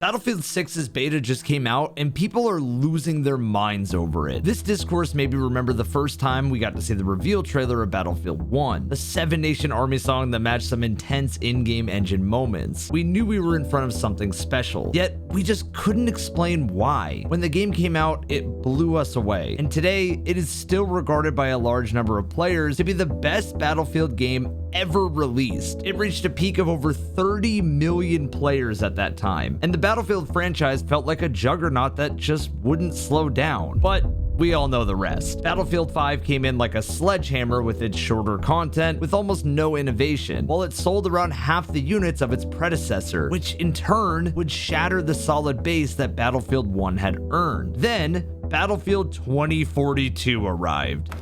Battlefield 6's beta just came out and people are losing their minds over it. This discourse made me remember the first time we got to see the reveal trailer of Battlefield 1, the Seven Nation Army song that matched some intense in-game engine moments. We knew we were in front of something special, yet we just couldn't explain why. When the game came out, it blew us away, and today it is still regarded by a large number of players to be the best Battlefield game ever released. It reached a peak of over 30 million players at that time, and the Battlefield franchise felt like a juggernaut that just wouldn't slow down. But we all know the rest. Battlefield 5 came in like a sledgehammer with its shorter content with almost no innovation, while it sold around half the units of its predecessor, which in turn would shatter the solid base that Battlefield 1 had earned. Then, Battlefield 2042 arrived,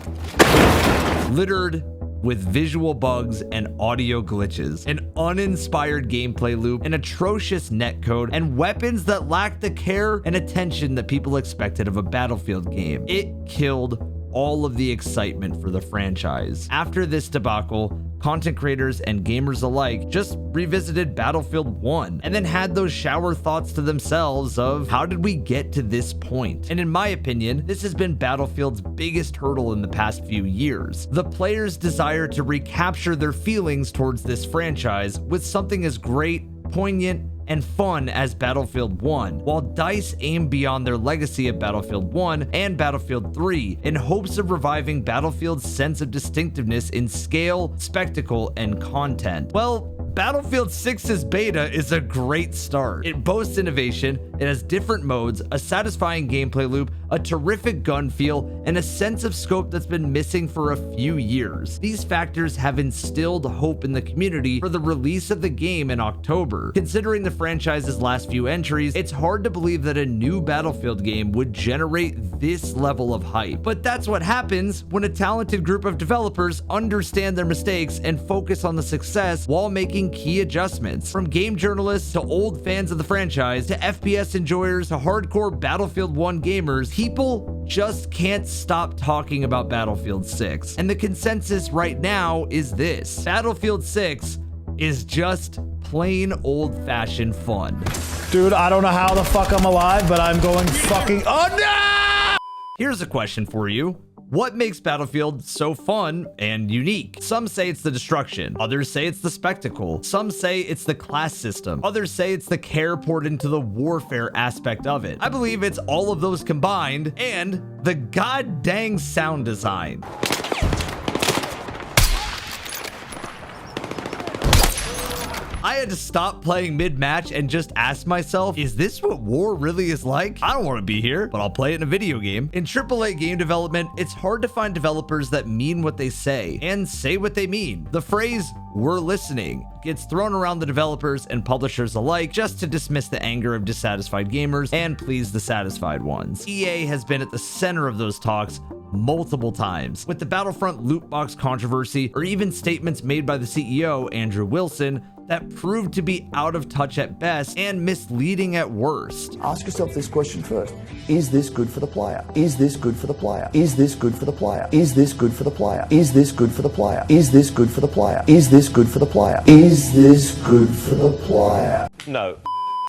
littered with visual bugs and audio glitches, an uninspired gameplay loop, an atrocious netcode, and weapons that lacked the care and attention that people expected of a Battlefield game. It killed all of the excitement for the franchise. After this debacle, content creators and gamers alike just revisited Battlefield 1 and then had those shower thoughts to themselves of how did we get to this point? And in my opinion, this has been Battlefield's biggest hurdle in the past few years. The players' desire to recapture their feelings towards this franchise with something as great, poignant, and fun as Battlefield 1, while DICE aimed beyond their legacy of Battlefield 1 and Battlefield 3 in hopes of reviving Battlefield's sense of distinctiveness in scale, spectacle, and content. Well, Battlefield 6's beta is a great start. It boasts innovation, it has different modes, a satisfying gameplay loop, a terrific gun feel, and a sense of scope that's been missing for a few years. These factors have instilled hope in the community for the release of the game in October. Considering the franchise's last few entries, it's hard to believe that a new Battlefield game would generate this level of hype. But that's what happens when a talented group of developers understand their mistakes and focus on the success while making key adjustments. From game journalists to old fans of the franchise to FPS enjoyers to hardcore Battlefield 1 gamers, people just can't stop talking about Battlefield 6. And the consensus right now is this: Battlefield 6 is just plain old-fashioned fun. Dude, I don't know how the fuck I'm alive, but I'm going fucking... Oh no! Here's a question for you. What makes Battlefield so fun and unique? Some say it's the destruction. Others say it's the spectacle. Some say it's the class system. Others say it's the care poured into the warfare aspect of it. I believe it's all of those combined and the goddamn sound design. I had to stop playing mid-match and just ask myself, is this what war really is like? I don't want to be here, but I'll play it in a video game. In AAA game development, it's hard to find developers that mean what they say and say what they mean. The phrase, "we're listening," gets thrown around the developers and publishers alike just to dismiss the anger of dissatisfied gamers and please the satisfied ones. EA has been at the center of those talks multiple times, with the Battlefront loot box controversy or even statements made by the CEO, Andrew Wilson, that proved to be out of touch at best and misleading at worst. Ask yourself this question first. Is this good for the player? Is this good for the player? Is this good for the player? Is this good for the player? Is this good for the player? Is this good for the player? Is this good for the player? Is this good for the player? No.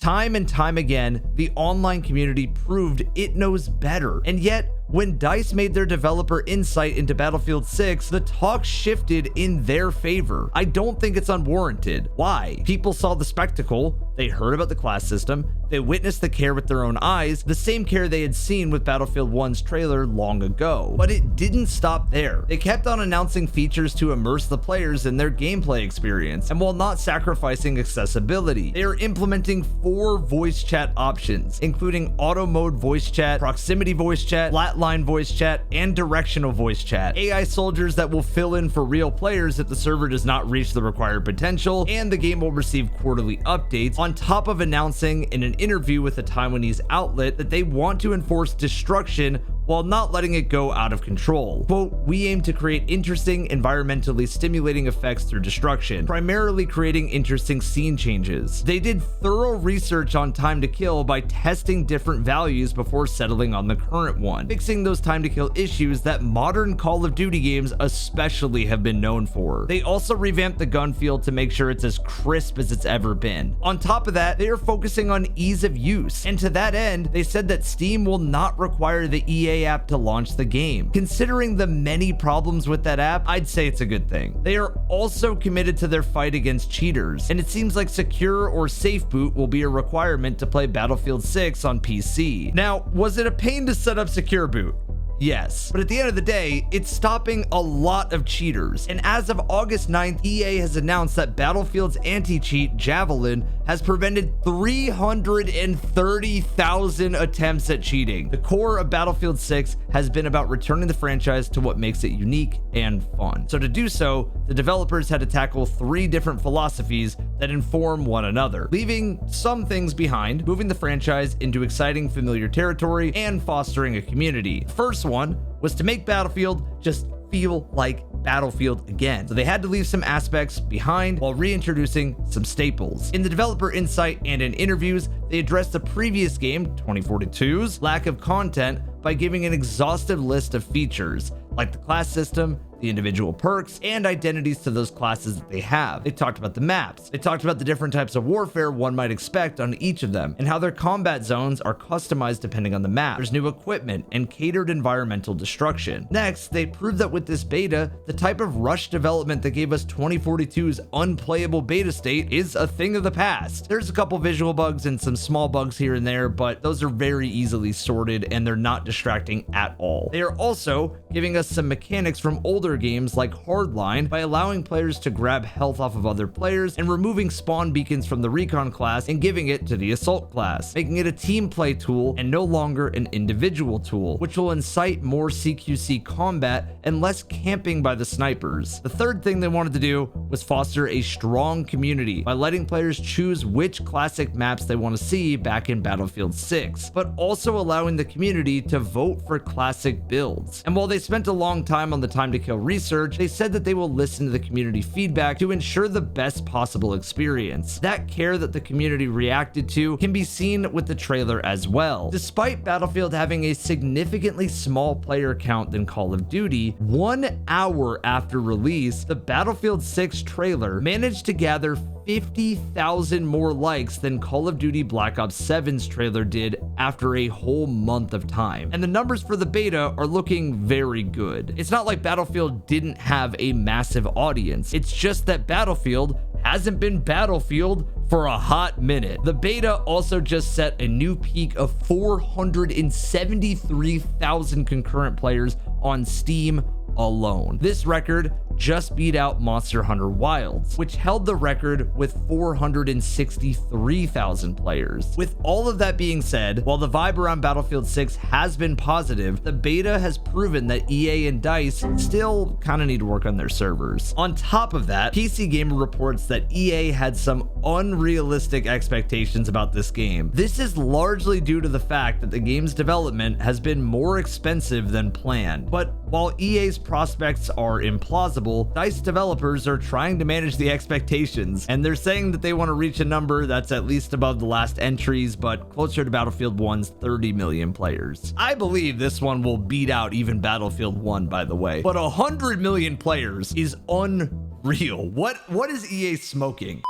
Time and time again, the online community proved it knows better. And yet, when DICE made their developer insight into Battlefield 6, the talk shifted in their favor. I don't think it's unwarranted. Why? People saw the spectacle, they heard about the class system, they witnessed the care with their own eyes, the same care they had seen with Battlefield 1's trailer long ago. But it didn't stop there. They kept on announcing features to immerse the players in their gameplay experience, and while not sacrificing accessibility, they are implementing 4 voice chat options, including auto mode voice chat, proximity voice chat, flatline voice chat, and directional voice chat, AI soldiers that will fill in for real players if the server does not reach the required potential, and the game will receive quarterly updates, on top of announcing in an interview with a Taiwanese outlet that they want to enforce destruction while not letting it go out of control. Quote, "We aim to create interesting, environmentally stimulating effects through destruction, primarily creating interesting scene changes. They did thorough research on time to kill by testing different values before settling on the current one, fixing those time to kill issues that modern Call of Duty games especially have been known for. They also revamped the gun field to make sure it's as crisp as it's ever been. On top of that, they are focusing on ease of use, and to that end, they said that Steam will not require the EA app to launch the game. Considering the many problems with that app, I'd say it's a good thing. They are also committed to their fight against cheaters, and it seems like secure or safe boot will be a requirement to play Battlefield 6 on PC. Now, was it a pain to set up secure boot? Yes, but at the end of the day, it's stopping a lot of cheaters. And as of August 9th, EA has announced that Battlefield's anti-cheat, Javelin, has prevented 330,000 attempts at cheating. The core of Battlefield 6 has been about returning the franchise to what makes it unique and fun. So to do so, the developers had to tackle 3 different philosophies that inform one another, leaving some things behind, moving the franchise into exciting familiar territory, and fostering a community. The first one was to make Battlefield just feel like Battlefield again. So they had to leave some aspects behind while reintroducing some staples. In the developer insight and in interviews, they addressed the previous game, 2042's, lack of content by giving an exhaustive list of features, like the class system, the individual perks, and identities to those classes that they have. They talked about the maps. They talked about the different types of warfare one might expect on each of them, and how their combat zones are customized depending on the map. There's new equipment and catered environmental destruction. Next, they proved that with this beta, the type of rush development that gave us 2042's unplayable beta state is a thing of the past. There's a couple visual bugs and some small bugs here and there, but those are very easily sorted and they're not distracting at all. They are also giving us some mechanics from older games like Hardline by allowing players to grab health off of other players and removing spawn beacons from the Recon class and giving it to the Assault class, making it a team play tool and no longer an individual tool, which will incite more CQC combat and less camping by the snipers. The third thing they wanted to do was foster a strong community by letting players choose which classic maps they want to see back in Battlefield 6, but also allowing the community to vote for classic builds. And while they spent a long time on the time to kill research, they said that they will listen to the community feedback to ensure the best possible experience. That care that the community reacted to can be seen with the trailer as well. Despite Battlefield having a significantly small player count than Call of Duty, 1 hour after release, the Battlefield 6 trailer managed to gather 50,000 more likes than Call of Duty Black Ops 7's trailer did after a whole month of time. And the numbers for the beta are looking very good. It's not like Battlefield didn't have a massive audience. It's just that Battlefield hasn't been Battlefield for a hot minute. The beta also just set a new peak of 473,000 concurrent players on Steam alone. This record just beat out Monster Hunter Wilds, which held the record with 463,000 players. With all of that being said, while the vibe around Battlefield 6 has been positive, the beta has proven that EA and DICE still kind of need to work on their servers. On top of that, PC Gamer reports that EA had some unrealistic expectations about this game. This is largely due to the fact that the game's development has been more expensive than planned. But while EA's prospects are implausible, DICE developers are trying to manage the expectations, and they're saying that they want to reach a number that's at least above the last entries, but closer to Battlefield 1's 30 million players. I believe this one will beat out even Battlefield 1, by the way, but 100 million players is unreal. What is EA smoking?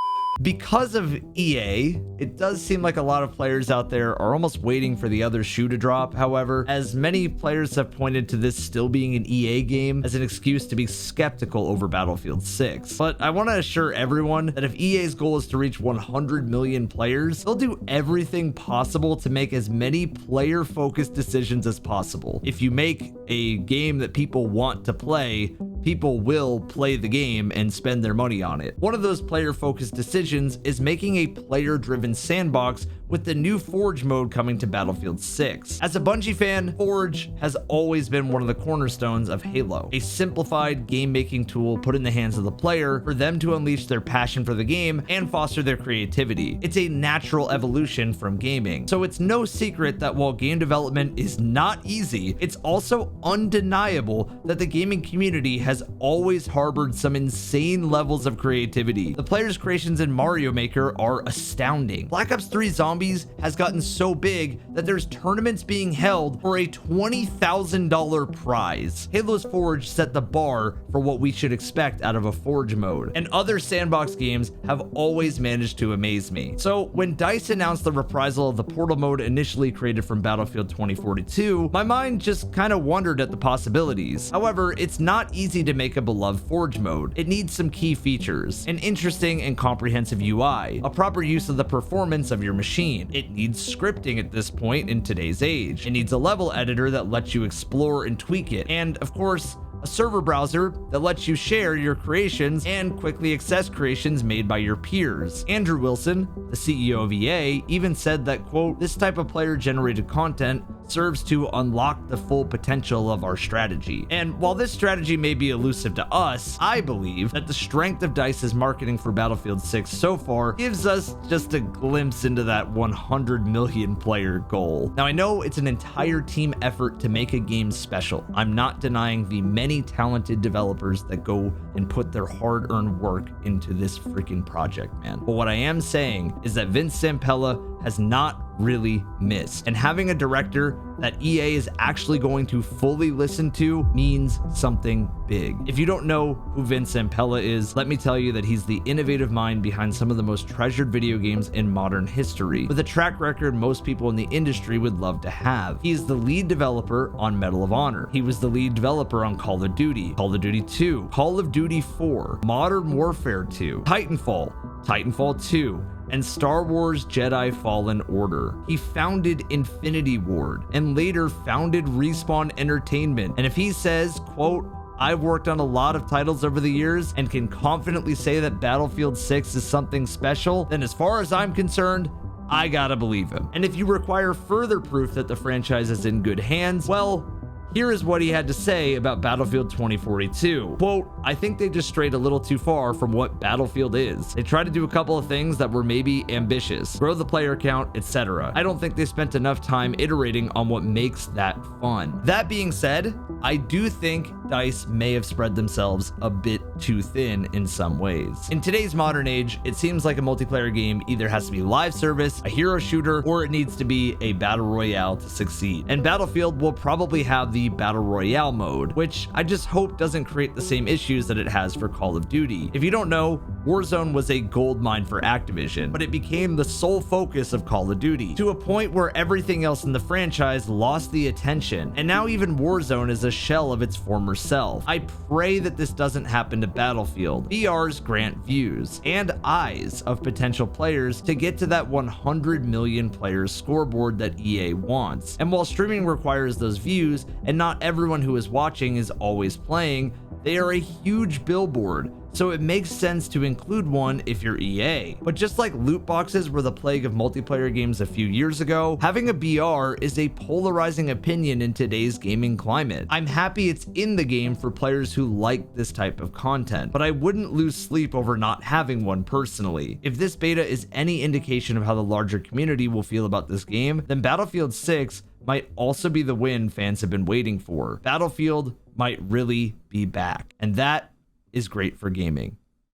Because of EA, it does seem like a lot of players out there are almost waiting for the other shoe to drop. However, as many players have pointed to this still being an EA game as an excuse to be skeptical over Battlefield 6. But I want to assure everyone that if EA's goal is to reach 100 million players, they'll do everything possible to make as many player-focused decisions as possible. If you make a game that people want to play, people will play the game and spend their money on it. One of those player-focused decisions is making a player-driven sandbox with the new Forge mode coming to Battlefield 6. As a Bungie fan, Forge has always been one of the cornerstones of Halo, a simplified game-making tool put in the hands of the player for them to unleash their passion for the game and foster their creativity. It's a natural evolution from gaming. So it's no secret that while game development is not easy, it's also undeniable that the gaming community has always harbored some insane levels of creativity. The players' creations in Mario Maker are astounding. Black Ops 3 Zombies has gotten so big that there's tournaments being held for a $20,000 prize. Halo's Forge set the bar for what we should expect out of a Forge mode, and other sandbox games have always managed to amaze me. So when DICE announced the reprisal of the Portal mode initially created from Battlefield 2042, my mind just kind of wondered at the possibilities. However, it's not easy to make a beloved Forge mode. It needs some key features: an interesting and comprehensive UI, a proper use of the performance of your machine. It needs scripting at this point in today's age. It needs a level editor that lets you explore and tweak it, and of course, a server browser that lets you share your creations and quickly access creations made by your peers. Andrew Wilson, the CEO of EA, even said that, quote, "This type of player-generated content serves to unlock the full potential of our strategy." And while this strategy may be elusive to us, I believe that the strength of DICE's marketing for Battlefield 6 so far gives us just a glimpse into that 100 million player goal. Now, I know it's an entire team effort to make a game special. I'm not denying the many talented developers that go and put their hard-earned work into this freaking project, man. But what I am saying is that Vince Zampella has not really missed, and having a director that EA is actually going to fully listen to means something big. If you don't know who Vince Zampella is, let me tell you that he's the innovative mind behind some of the most treasured video games in modern history, with a track record most people in the industry would love to have. He is the lead developer on Medal of Honor. He was the lead developer on Call of Duty, Call of Duty 2, Call of Duty 4, Modern Warfare 2, Titanfall, Titanfall 2, and Star Wars Jedi Fallen Order. He founded Infinity Ward and later founded Respawn Entertainment. And if he says, quote, "I've worked on a lot of titles over the years and can confidently say that Battlefield 6 is something special," then as far as I'm concerned, I gotta believe him. And if you require further proof that the franchise is in good hands, well, here is what he had to say about Battlefield 2042. Quote, "I think they just strayed a little too far from what Battlefield is. They tried to do a couple of things that were maybe ambitious, grow the player count, etc. I don't think they spent enough time iterating on what makes that fun." That being said, I do think DICE may have spread themselves a bit too thin in some ways. In today's modern age, it seems like a multiplayer game either has to be live service, a hero shooter, or it needs to be a battle royale to succeed. And Battlefield will probably have the battle royale mode, which I just hope doesn't create the same issues that it has for Call of Duty. If you don't know, Warzone was a goldmine for Activision, but it became the sole focus of Call of Duty, to a point where everything else in the franchise lost the attention, and now even Warzone is a shell of its former self. I pray that this doesn't happen to Battlefield. BRs grant views and eyes of potential players to get to that 100 million players scoreboard that EA wants. And while streaming requires those views, and not everyone who is watching is always playing, they are a huge billboard, so it makes sense to include one if you're EA. But just like loot boxes were the plague of multiplayer games a few years ago, having a BR is a polarizing opinion in today's gaming climate. I'm happy it's in the game for players who like this type of content, but I wouldn't lose sleep over not having one personally. If this beta is any indication of how the larger community will feel about this game, then Battlefield 6 might also be the win fans have been waiting for. Battlefield might really be back, and that is great for gaming.